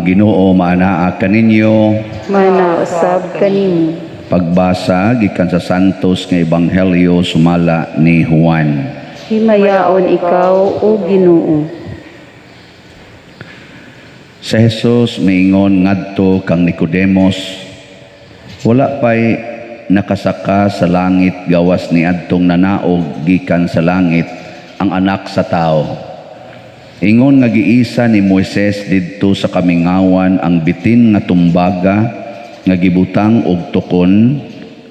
Ginoo maanaa kaninyo. Manausab kanimo. Pagbasa gikan sa Santos nga Ebanghelyo sumala ni Juan. Himayaon ikaw o Ginoo. Sa Jesus miingon ngadto kang Nicodemos, wala pa'y nakasaka sa langit gawas ni adtong nanaog gikan sa langit ang anak sa tao. Ingon nga giisa ni Moises didto sa kamingawan ang bitin nga tumbaga nga gibutang og tukon,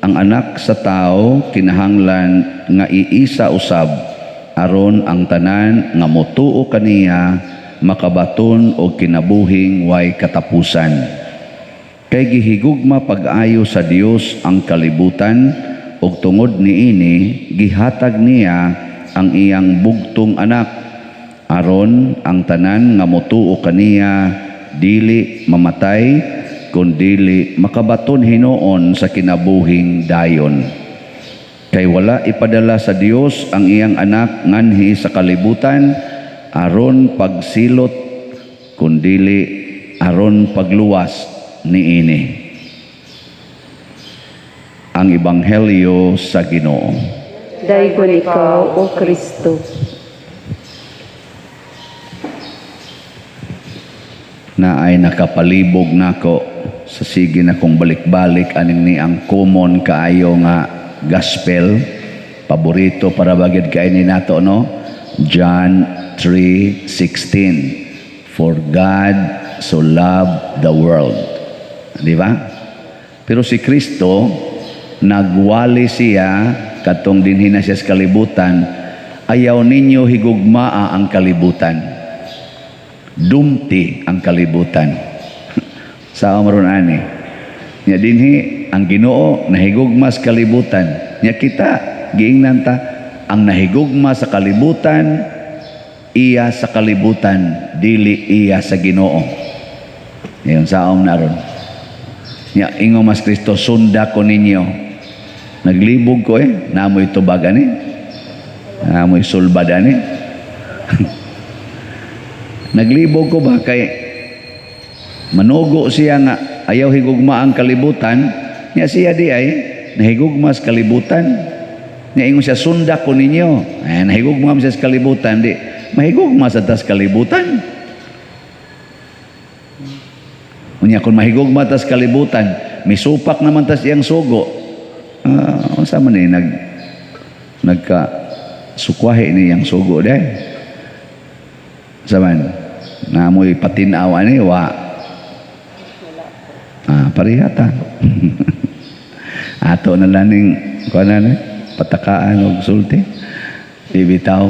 ang anak sa tao kinahanglan nga iisa usab aron ang tanan nga motuo kaniya makabaton og kinabuhing way katapusan. Kay gihigugma pag-ayo sa Dios ang kalibutan ug tungod niini gihatag niya ang iyang bugtong anak aron ang tanan nga motuo kaniya dili mamatay kundi makabaton hinuon sa kinabuhing dayon. Kay wala ipadala sa Dios ang iyang anak nganhi sa kalibutan aron pagsilot kundi aron pagluwas niini. Ang Ebanghelyo sa Ginoo. Daygon ikaw o Kristo. Na ay nakapalibog nako sa sige na kong balik-balik aning ni ang common kaayo nga gospel paborito para bagid kay ni nato no, John 3:16, for God so loved the world, di ba? Pero si Kristo nagwali siya katong dinhi na siya sa kalibutan, ayaw ninyo higugmaa ang kalibutan. Dumti ang kalibutan. Sa amaron ani. Nya dinhi ang Ginoo nahigugma sa kalibutan. Nya kita giingnan ta ang nahigugma sa kalibutan iya sa kalibutan dili iya sa Ginoo. Ngayon saom naron. Nya ingon mas Kristo sunda ko ninyo. Naglibog ko namoy tubag ani. Namoy sulbad ani. Naglibog ko ba kay manugo siya nga ayaw higugma ang kalibutan, niya siya di ay nahigugma sa kalibutan. Niya ingon siya sunda ko ninyo. Ay nahigugma siya sa kalibutan, di mahigugma sa tas kalibutan. Unya kung mahigugma tas kalibutan, misupak naman tas iyang sugo. Unsa man ni nagka sukwahi ni yang sugo dai. Saman na mo'y patinaw ani wa parihata ato na laning kuanan patakaan og sulti bibitaw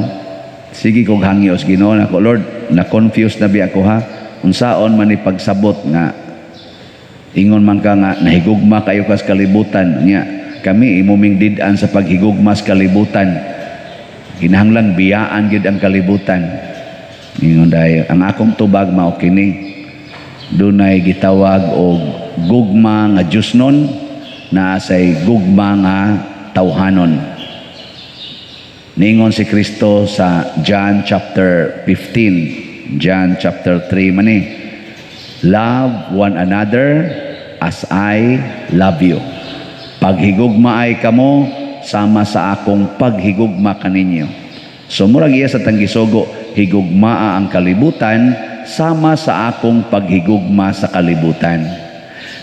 sige kog hangios Ginoo nako Lord na confused na biya ko ha unsaon man ipagsabot nga ingon man ka nga nahigugma kayo kas kalibutan nya kami imuming did-an sa paghigugma sa kalibutan kinahanglan biyaan gid ang kalibutan. Ingon dayo ang akong tubag mao kini dunay gitawag og gugma nga Diosnon na say gugma nga tawhanon. Ningon si Kristo sa John chapter 15, John chapter 3 man love one another as I love you. Paghigugma ay kamo sama sa akong paghigugma kaninyo. So murag iya sa tanggisogo higugmaa ang kalibutan sama sa akong paghigugma sa kalibutan.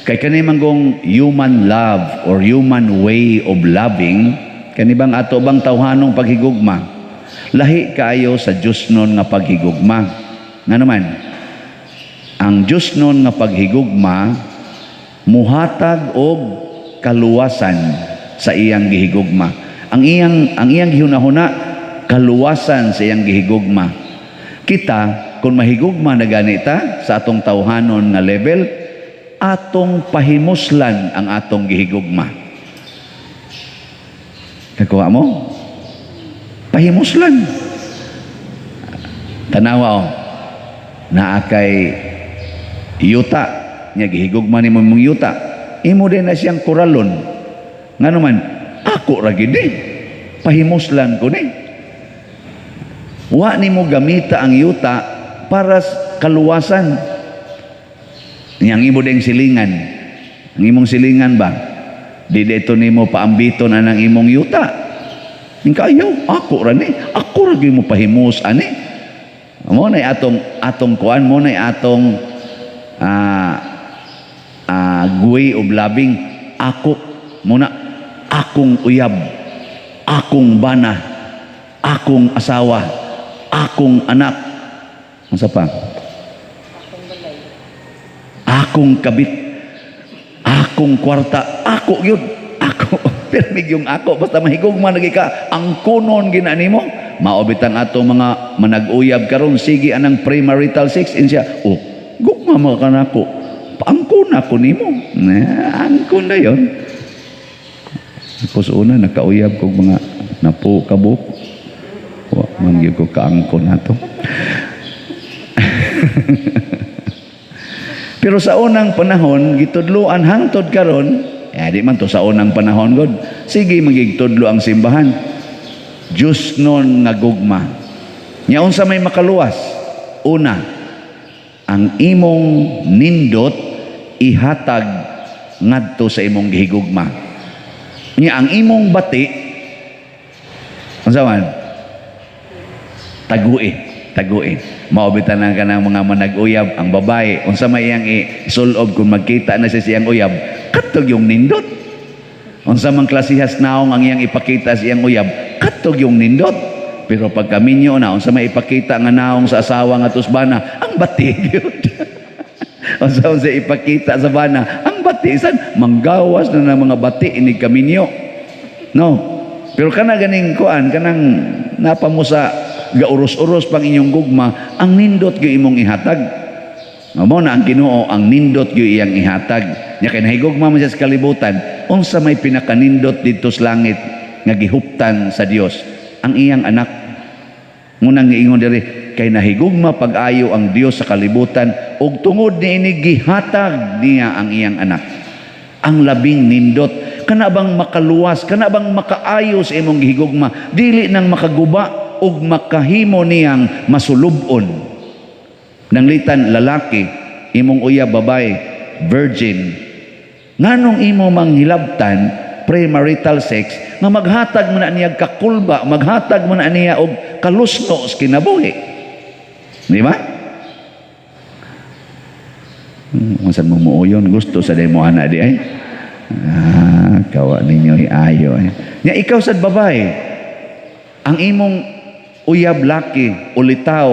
Kay kani manggong human love or human way of loving, kani bang ato bang tawhanong paghigugma? Lahi kaayo sa Diosnon nga paghigugma. Nga naman, ang Diosnon nga paghigugma muhatag og kaluwasan sa iyang gihigugma. Ang iyang gihunahuna kaluwasan sa iyang gihigugma. Kita, kung mahigugma na ganita sa atong tawhanon nga level, atong pahimuslan ang atong gihigugma. Nakuha mo? Pahimuslan. Tanawa naa kay yuta, niya gihigugma ni mong yuta, imo din na siyang kuralon. Nga naman, ako ra gid pahimuslan ko ni. Wa nimo gamita ang yuta para kaluwasan. Yang imo ding silingan. Ang imong silingan ba? Di dito nimo paambiton anang imong yuta. Ning kayo, ako ra ni. Ako ra gyud mo pahimus ani. Mo na atong kuan mo na atong way of loving. Ako muna akong uyab, akong bana, akong asawa, akong anak. Unsa pa? Akong kabit, akong kwarta, ako yun, ako. Pirmig yung ako, basta mahigugma lagi ka, ang kunon ginani mo. Maobitang ato mga manag-uyab karon, sige anang premarital sex, insya, oh, gugma mo ka na ako, paangkon ako ni mo. Angkon na yun. Tapos una, nakauyab kong mga napo kabuk. Mangyog ko kaangkon na to. Pero sa unang panahon, gitudloan hangtod karon, di man to sa unang panahon god. Sige magigtudlo ang simbahan. Diyos nun nga gugma. Nya unsa may makaluwas? Una, ang imong nindot ihatag ngadto sa imong gihigugma. Nya ang imong bati unsa man? Taguin. Maobitan na ka ng mga manag-uyab. Ang babae, unsa may iyang isulob kung magkita na siya siyang uyab, katog yung nindot. Unsa mang klasihas naong ang iyang ipakita sa iyang uyab, katog yung nindot. Pero pag kaminyo na, unsa may ipakita nga naong sa asawa nga tusbana, ang bati yun. unsa ipakita sa bana, ang bati. Isan, manggawas na ng mga bati, inig kaminyo. No? Pero kana ganing kuan, kanang napamusa gauros-uros pang inyong gugma, ang nindot gyud imong ihatag. Mao na ang Ginoo, ang nindot gyud iyang ihatag. Nya kay nahigugma man siya sa kalibutan, unsa may pinakanindot didto sa langit nga gihuptan sa Dios? Ang iyang anak. Ngunang giingon diri, kay nahigugma pag-ayo ang Dios sa kalibutan ug tungod niini gihatag niya ang iyang anak. Ang labing nindot, kana bang makaluwas, kana bang makaayo sa imong gihigugma, dili nang makaguba ug makahimo niyang masulubon. Nanglitan lalaki, imong uyab babae, virgin. Nganong imo manghilabtan premarital sex nga maghatag mo na niya kakulba, maghatag mo na niya og kalusno sa kinabuhi. Di ba? Masan mo muuyon, gusto sa demo ana di ay. Kawa ninyo iayo. Nya ikaw sad babae, ang imong uyab laki, ulitaw,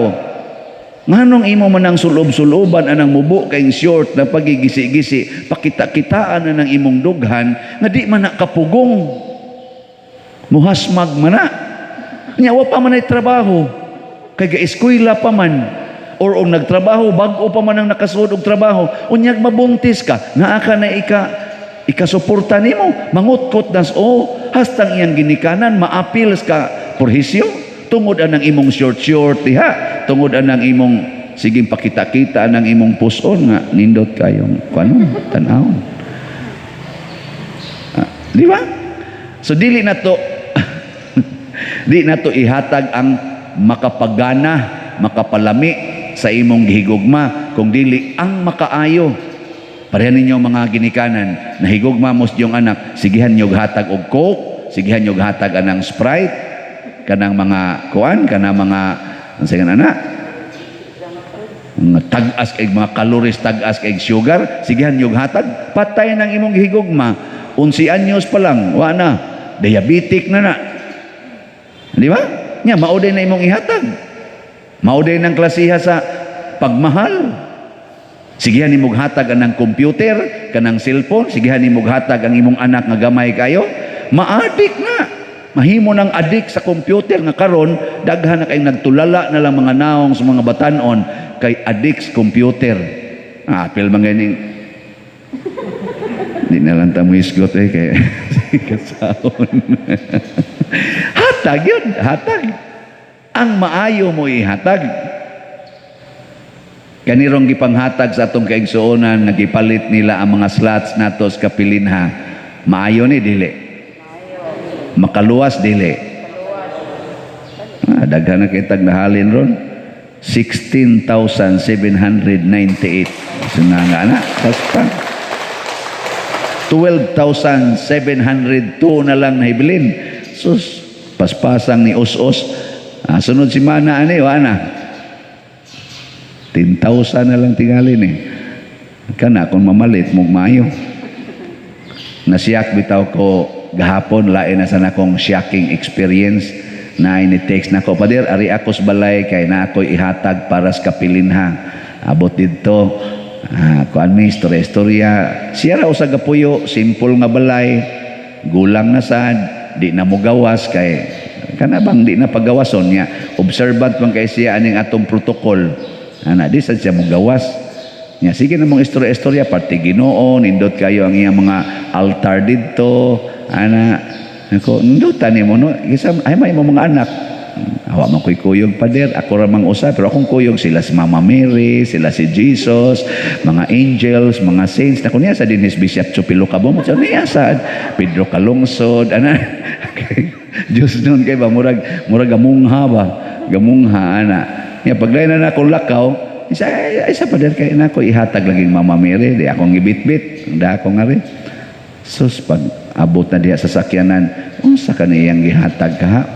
nganong imo man ang sulob-suloban anang mubo kay short na pagigisi-gisi, pakita-kitaan na ng imong dughan, nga di man na kapugong, muhasmag man na. Nyawa pa man ay trabaho, kay ga-eskwela pa man, or nagtrabaho, bago pa man ang nakasuod og trabaho, unyag mabuntis ka, nga aka na ikasuporta nimo, mangutkot das, hastang iyang ginikanan, maapils ka, porhisyo, tungod anang imong short diha, tungod anang imong siging pakita-kita anang imong puson nga nindot kayong kuno tan-awon. Di ba? So dili na to di na to ihatag ang makapagana, makapalami sa imong gihigugma, kung dili ang makaayo. Pareha ninyo mga ginikanan, nahigugma mo yung anak, sigihan nyo hatag og Coke, sigihan nyo hatag anang Sprite, kanang mga kuan, kanang mga sige na mga tag-as kay mga calories, tag-as kay sugar, sigihan yung hatag, patay ng imong higugma, 11 anyos pa lang, wa na, diabetic na. Di ba? Nya, mauday na imong ihatag. Mauday ng klasiha sa pagmahal. Sigihan imong hatag anang computer, kanang cellphone, sigihan imong hatag ang imong anak nga gamay kayo, maadik na. Mahimo ng adik sa computer nga karon, daghan na kay nagtulala na lang mga naong sa mga batanon kay adik sa computer. Apil man ganing di na lang ta mo isgot kay kasaon. Hatag yun, hatag. Ang maayo mo ihatag. Kanirong gipanghatag sa atong kaigsuonan, nagipalit nila ang mga slots nato sa kapilinha. Maayo ni dili. Makaluwas dili. Daghan na kitag nahalin ron. 16,798. Sinanga na, basta 12,702 na lang nahibilin. Sus, paspasang ni Os-Os. Sunod si Mana, ana? 10,000 na lang tingalin eh. Kana, kung mamalit, mayo. Nasiyak bitaw ko gahapon, lain na sana akong shocking experience na ini-text na ko, Pader, ari akos balay kay na ako'y ihatag para sa kapilinha. Abot dito, kuan mi, istorya. Siya raw sa gapuyo, simple nga balay, gulang na sad, di na mo gawas kay, kanabang di na pagawason niya. Observant man kay siya aning atong protocol. Di sad siya mo gawas. Nya sige na mong istorya, parte Ginoo, nindot kayo ang iyang mga altar dito, ako, nindutan ni mo, no? Ay, may mga anak. Awa man ko'y kuyog, Pader. Ako ramang usa, pero akong kuyog, sila si Mama Mary, sila si Jesus, mga angels, mga saints. Naku niya sa dinis Bishop Chupilo Cabong, so niya sa Pedro Calungsod, Diyos nun kay ba, murag gamungha ba? Gamungha, Niya, paglain na akong lakaw, isa Pader, kaya na ako ihatag laging Mama Mary, di akong ibit-bit, di akong nga rin. Sus, pag abot na diya sa sakyanan, unsa kaniyang gihatag ka?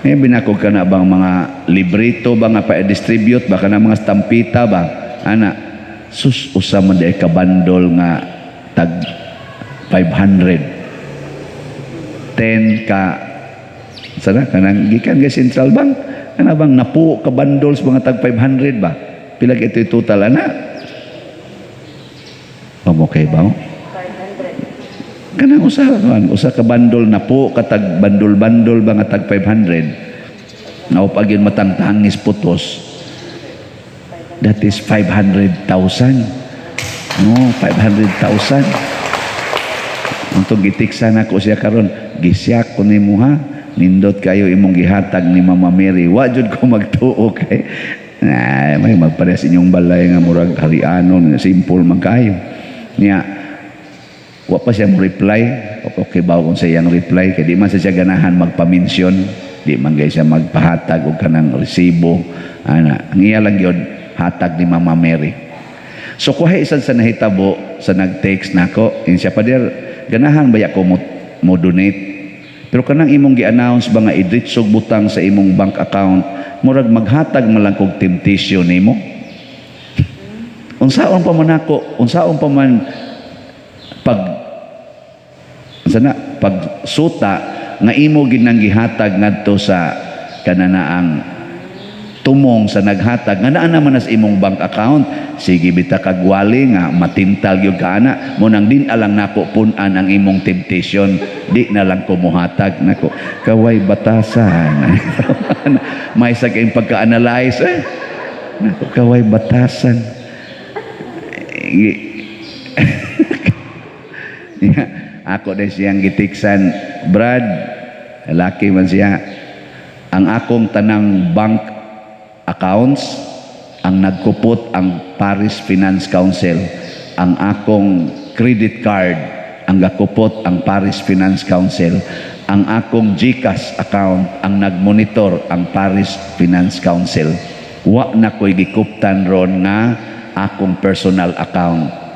Binakog ka na bang mga librito ba nga pa-distribute, baka na mga stampita ba? Sus, usa man diya kabandol nga tag 500. 10 ka, sana, kanang gikan kay Central Bank, kana bang napu ka bandols mga tag 500 ba? Pilag ito total, Okay ba? Kanang usa ka bandol na po, katag bandol-bandol ba nga tag 500. Now, pag yun matangtangis putos, that is 500,000. No, 500,000. Untong gitiksan ako siya karon, gisyak ko ni mo ha, nindot kayo imong gihatag ni Mama Mary. Wa jud ko magtuo kay may magpares inyong balay nga murag hariano, simple man kayo. Niya, wa pa siya reply. Okay ba kung sa iyang reply? Kaya di man siya ganahan magpaminsyon, di man gaya siya magpahatag o kanang resibo. Ang iya lang yun, hatag ni Mama Mary. So kuha isan sa nahitabo sa nag-text na ako, siya, Pader, ganahan ba ako mo donate? Pero kanang imong gi-announce ba nga idritsog butang sa imong bank account, murag maghatag man lang kog temptation nimo. Unsaon pa man ako, unsaon pa man pagsuta nga imo ginang gihatag ngadto sa kananaang tumong sa naghatag nga naa naman sa imong bank account, sige bita kagwali nga matintal gyud ka mo nang din alang nako punan ang imong temptation, di na lang ko muhatag nako kaway batasan. May sa kayong pagka-analyze nako kaway batasan. Ako din siyang gitiksan, Brad, lalaki man siya, ang akong tanang bank accounts, ang nagkupot ang Paris Finance Council, ang akong credit card, ang gakupot ang Paris Finance Council, ang akong GCash account, ang nagmonitor ang Paris Finance Council. Wa na ko'y gikuptan ron nga akong personal account.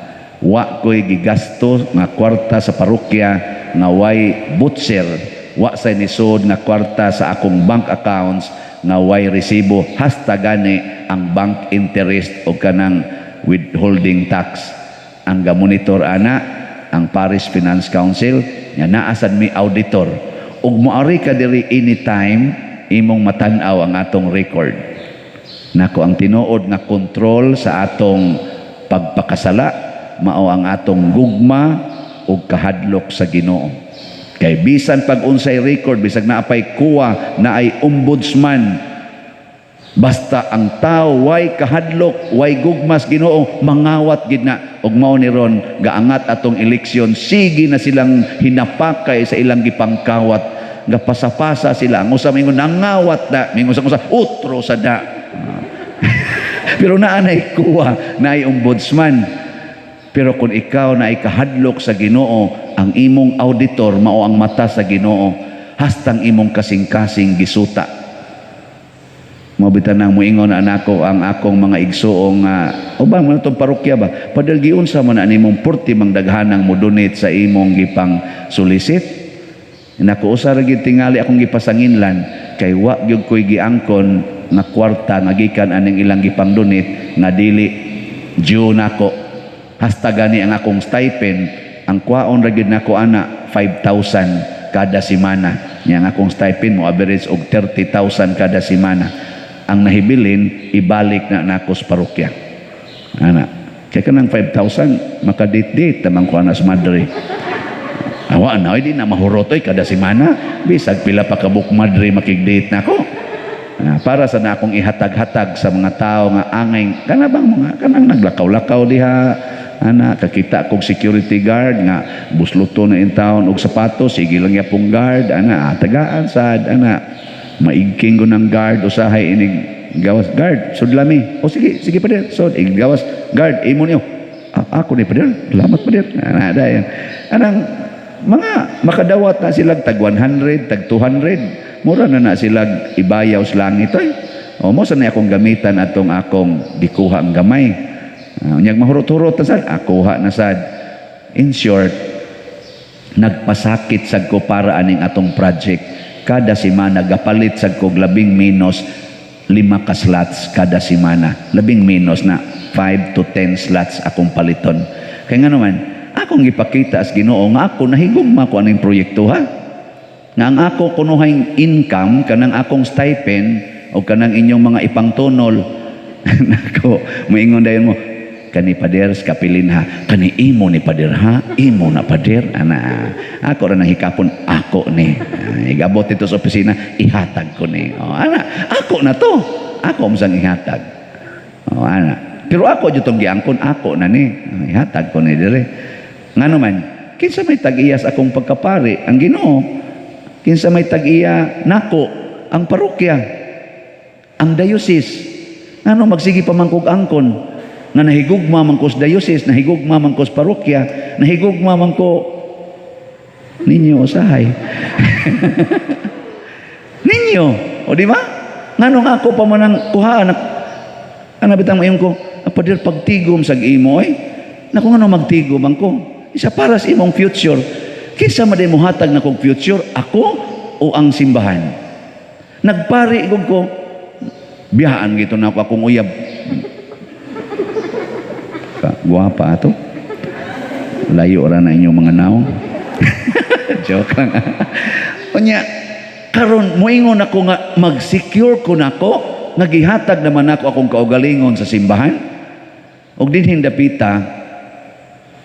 Wa ko'y gigasto nga kwarta sa parokya nga way butcher, wa sa nisod nga kwarta sa akong bank accounts nga way resibo, hasta gani ang bank interest o kanang withholding tax. Ang gamonitor ang Paris Finance Council nga naasan mi auditor, ug moari ka diri anytime imong matan-aw ang atong record. Nako ang tinuod nga control sa atong pagpakasala mao ang atong gugma ug kahadlok sa Ginoo. Kay bisan pag unsay record, bisag naapay kuwa na ay ombudsman, basta ang tao way kahadlok, way gugmas Ginoo, mangawat gid na. Ug mao ni ron gaangat atong eleksyon, sige na silang hinapakay sa ilang gipangkawat, nga pasapasa sila. Ang usa mingon nangawat da, mingon sa utro sa da. Pero naanay kuwa na ay ombudsman. Pero kung ikaw na ikahadlok sa Ginoo, ang imong auditor mao ang mata sa Ginoo, hastang imong kasing-kasing gisuta. mabitan nang muingon na anako ang akong mga igsuong uban mo na itong parokya ba padal giunsa man na nimong 40 mang daghanang mo donate sa imong gipang solicit nako usa ra gid tingali akong gipasanginlan kay wa gyud koy giangkon nga kwarta nga gikan aning ilang gipang donate nga dili due nako hasta gani ang akong stipend ang kwaon ra gid nako ana 5,000 kada semana nya ang akong stipend mo average og 30,000 kada semana ang nahibilin ibalik na nako sa parokya ana kay kanang 5,000 makadate-date tamang ko anas madre awa na di na mahurotoy kada semana bisag pila pa ka book madre makig-date nako para sa na akong ihatag-hatag sa mga tao nga angay kana bang mga kanang naglakaw-lakaw diha ana kakita kog security guard nga busluto na in town og sapatos sige lang yapong guard ana tagaan sad ana maigking ko ng guard usahay inig gawas guard sudlami o sige pa din so gawas guard imo niyo ako ni pa din salamat pa din ana yan anang mga makadawat na sila tag 100 tag 200 mura na sila ibayaw sa langit o mo sanay akong gamitan atong akong gikuha ang gamay unyag mahurot-hurot na sad akuha na sad in short nagpasakit sad ko para aning atong project kada semana gapalit sad kog labing menos 5 ka slots kada semana labing menos na 5 to 10 slots akong paliton kay nga naman akong ipakita as Ginoo nga ako nahigugma ko aning proyekto ha nga ang ako kunuhang income kanang akong stipend o kanang inyong mga ipangtunol nako moingon dayon mo kani pader kapilin ha kani imo ni pader ha imo na pader ana ako ra nang hikapon ako ni igabot ito sa opisina ihatag ko ni ana ako na to ako masang ihatag ana pero ako jud tong giangkon ako na ni ihatag ko ni dire ngano man kinsa may tag-iyas akong pagkapari ang Ginoo kinsa may tag-iya nako ang parokya ang diocese ngano magsige pa man kog angkon nga nahigugma man ko sa diocese, nahigugma man ko sa parokya, nahigugma man ko ninyo usahay. Ninyo, o di ba? Nganong ako pa man ang kuhaan, ang nabitang mayon ko, padir pagtigom sa imo naku nga magtigom ang ko. Isa para sa imong future. Kinsa man mo hatag na kog future, ako o ang simbahan. Nagpari gud ko, bihaan gito na ako akong uyab. Guwapa ato layo ra na inyong mga naong joke lang unya karon moingon ako nga mag-secure ko nako nga gihatag naman ako akong kaugalingon sa simbahan ug dinhin dapita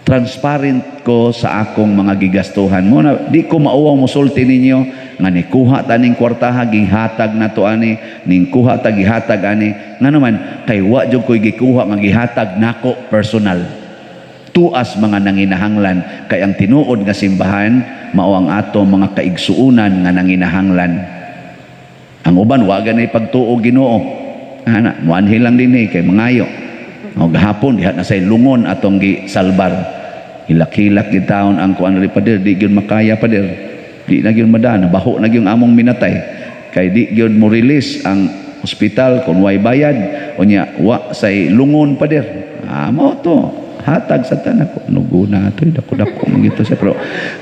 transparent ko sa akong mga gigastuhan mo na di ko mauwaw mosulti ninyo nga nikuha taning kwartaha gihatag nato ani ning kuha ta gihatag ani nga naman kay wa jud koy gikuha nga gihatag nako personal tuas mga nanginahanglan kay ang tinuod nga simbahan mao ang ato mga kaigsuunan nga nanginahanglan ang uban wa ganay pagtuo Ginoo ana muanhi lang dinhi kay mangayo o gahapon diha na say lungon atong gisalbar hilak-hilak gitaon ang kuan ri pader di gyud makaya pader di na gyud madana baho na gyud among minatay kay di gyud mo release ang ospital kung way bayad unya wa say lungon pader mao to hatag sa tanan ko nuguna ato dako-dako mangito siya pero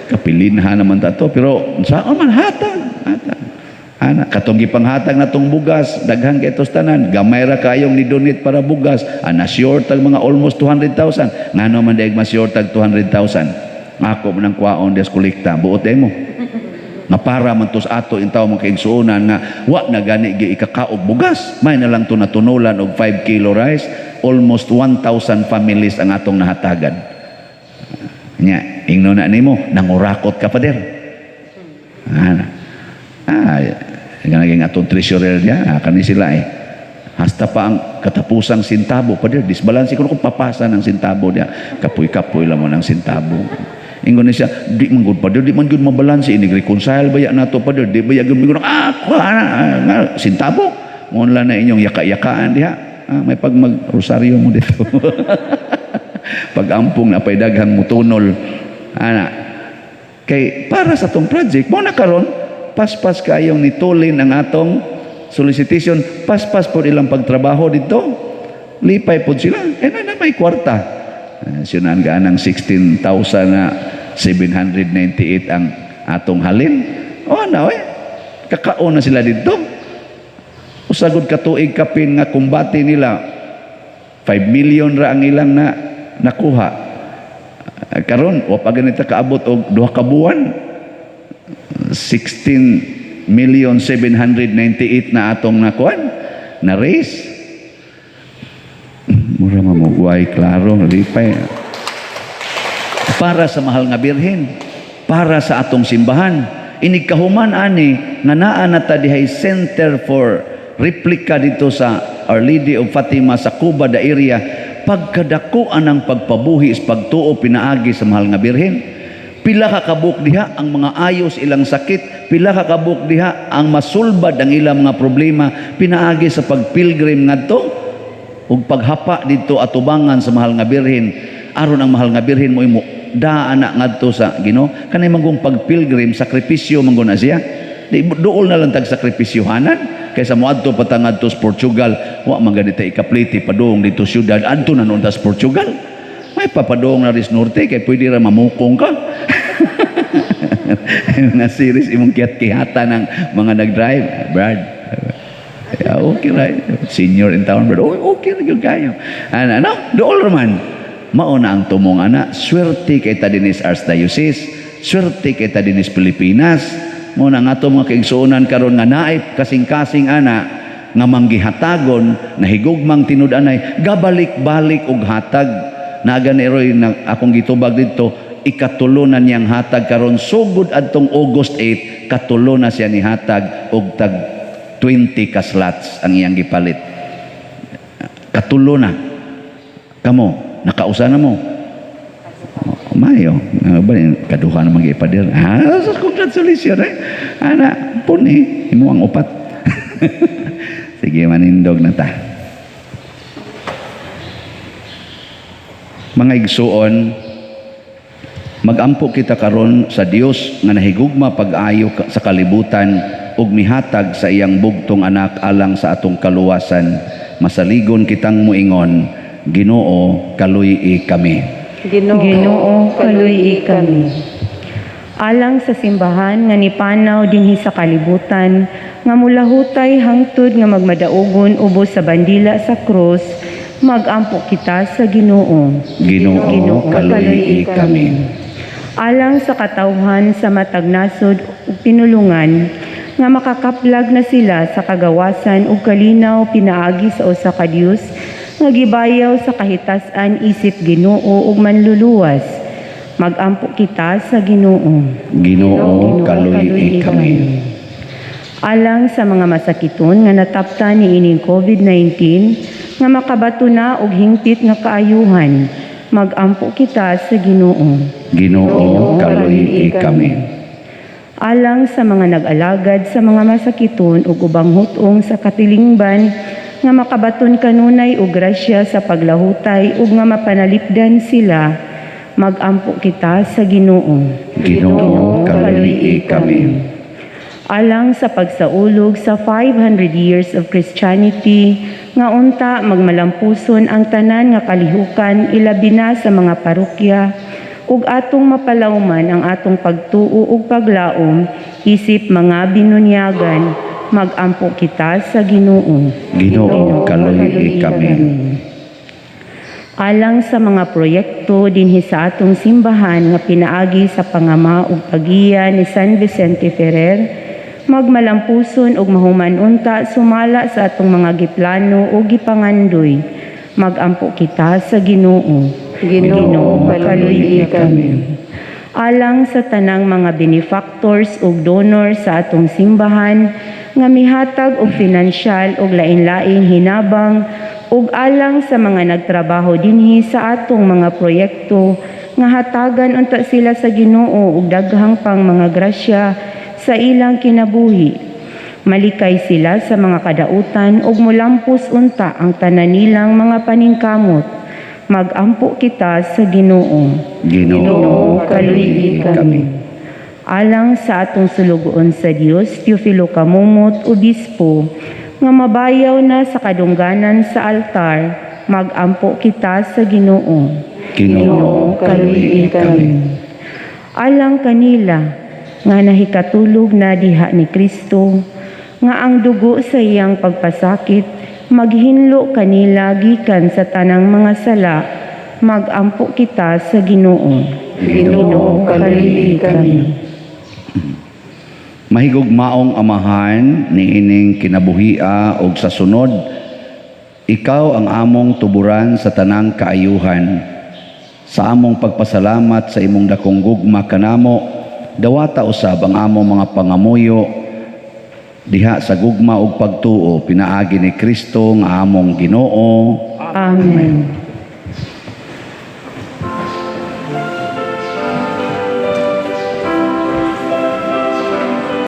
kapilinha naman ta to pero saan man hatag ana katong gipanghatag natong bugas daghan kay tos tanan gamay ra kayong ni-donate para bugas ana sure tag mga almost 200,000 ngano man daig ma-sure tag 200,000 ako man ang kwaon des kolekta buot mo nga para man tos ato intaw mga kaigsuonan nga wa na gani gi ikakaog bugas may na lang to natunulan og 5 kilo rice almost 1,000 families ang atong nahatagan nya ingno na nimo nangurakot ka pa der ana naging atong treasurer niya kani sila hasta pa ang katapusang sintabo pa der disbalansi ko kung papasa ng sintabo niya kapoy-kapoy lang mo ng sintabo ingon niya di man gud pa der di man gud mabalansi ini reconcile baya nato pa der di baya gud mingon sintabo mo na inyong yaka-yakaan diha may pag mag-rosaryo mo dito pag-ampong na pay daghang mutunol ana kay para sa tong project mo na karon paspas kayong nitulin ang atong solicitation, paspas po ilang pagtrabaho dito. Lipay po sila. Na may kwarta. Sinan ka ng 16,798 ang atong halin. Kakaon na sila dito. Usagod katuig kapin nga kumbati nila 5 million ra ang ilang nakuha. Karon wa pa ganito kaabot og 2 ka buwan. 16,798 na atong nakuan na raise. Mura mamuguay klaro lipay. Para sa mahal nga birhen, para sa atong simbahan. Inikahuman ani nga naa na ta dihay Center for Replica dito sa Our Lady of Fatima sa Cuba da area, pagkadakuan ang pagpabuhi sa pagtuo pinaagi sa mahal nga birhen. Pila ka kabuk diha ang mga ayos ilang sakit, pila ka kabuk diha ang masulbad ang ilang mga problema pinaagi sa pagpilgrim ngadto ug paghapa dito atubangan sa mahal nga birhen, aron ang mahal nga birhen mo imo daana ngadto sa Ginoo. Kanay manggong pagpilgrim sakripisyo manggon na siya. Di duol na lang tag sakripisyohanan kaysa moadto patangadto sa Portugal, wa man ganita ikapliti padung dito syudad adto na noon sa Portugal. May papadong na ris norte kay pwede ra mamukong ka. Mga series imong kiyat-kihata ng mga nag-drive, Brad. Okay right, senior in town, Brad. Okay na gyud kayo. Dool man. Mao na ang tumong ana, swerte kay ta dinis Archdiocese, swerte kay ta dinis Pilipinas. Mo na nga mga kaigsuonan karon nga naay kasing-kasing ana nga manggihatagon na higugmang tinud-anay gabalik-balik og hatag. Naga ni Roy na akong gitubag dito, ikatulo na niyang hatag karon sugod adtong August 8, katulo na siya ni hatag og tag 20 ka slots ang iyang gipalit. Katulo na. Kamo, nakausa na mo. Mayo, kaduha na mag-ipadir. Congratulations ana, puni, imo ang upat. Sige, manindog na ta. Mga igsuon, magampo kita karon sa Dios nga nahigugma pag-ayo sa kalibutan ug mihatag sa iyang bugtong anak alang sa atong kaluwasan. Masaligon kitang muingon, Ginoo, kaluy-i kami. Ginoo, kaluy-i kami. Alang sa simbahan nga nipanaw dinhi sa kalibutan nga mulahutay hangtod nga magmadaogon ubos sa bandila sa krus, magampo kita sa Ginoo. Ginoo, kaluy-i kami. Alang sa katawhan sa matag nasod ug pinulungan nga makakaplag na sila sa kagawasan ug kalinaw pinaagi sa usa ka Dios nga gibayaw sa kahitasan isip Ginoo ug manluluwas, magampo kita sa Ginoo. Ginoo, kaluy-i kami. Alang sa mga masakiton nga nataptan ni ining COVID-19 nga makabato na og hingpit nga kaayuhan, magampo kita sa Ginoo. Ginoo, kaluy-i kami. Alang sa mga nag-alagad sa mga masakiton ug ubang hutong sa katilingban nga makabaton kanunay og grasya sa paglahutay ug nga mapanalipdan sila, magampo kita sa Ginoo. Ginoo, kaluy-i kami. Alang sa pagsaulog sa 500 years of Christianity nga unta magmalampuson ang tanan nga kalihukan ilabi na sa mga parokya ug atong mapalawman ang atong pagtuo ug paglaom isip mga binunyagan, magampo kita sa Ginoo. Ginoo, kaluy-i kami. Alang sa mga proyekto dinhi sa atong simbahan nga pinaagi sa pangama ug pagiya ni San Vicente Ferrer, magmalampuson ug mahuman unta sumala sa atong mga giplano ug gipangandoy, magampo kita sa Ginoo. Ginoo, kaluy-i kami. Alang sa tanang mga benefactors ug donors sa atong simbahan nga mihatag og pinansyal ug lain-laing hinabang ug alang sa mga nagtrabaho dinhi sa atong mga proyekto nga hatagan unta sila sa Ginoo ug daghang pang mga grasya sa ilang kinabuhi. Malikay sila sa mga kadautan ug mulampos unta ang tanan nilang mga paningkamot, magampo kita sa Ginoo. Ginoo, kaluy-i kami. Alang sa atong sulugoon sa Dios, Teofilo Kamumot, Obispo, nga mabayaw na sa kadungganan sa altar, magampo kita sa Ginoo. Ginoo, kaluoy kami. Alang kanila nga nahikatulog na diha ni Kristo, nga ang dugo sa iyang pagpasakit maghinlo kanila gikan sa tanang mga sala, magampo kita sa Ginoo. Ginoo, kaluoy kami. Mahigugmaong amahan niining kinabuhia og sa sunod, ikaw ang among tuburan sa tanang kaayuhan. Sa among pagpasalamat sa imong dakong gugma kanamo, dawata usab ang among mga pangamuyo diha sa gugma ug pagtuo pinaagi ni Kristo nga among Ginoo. Amen.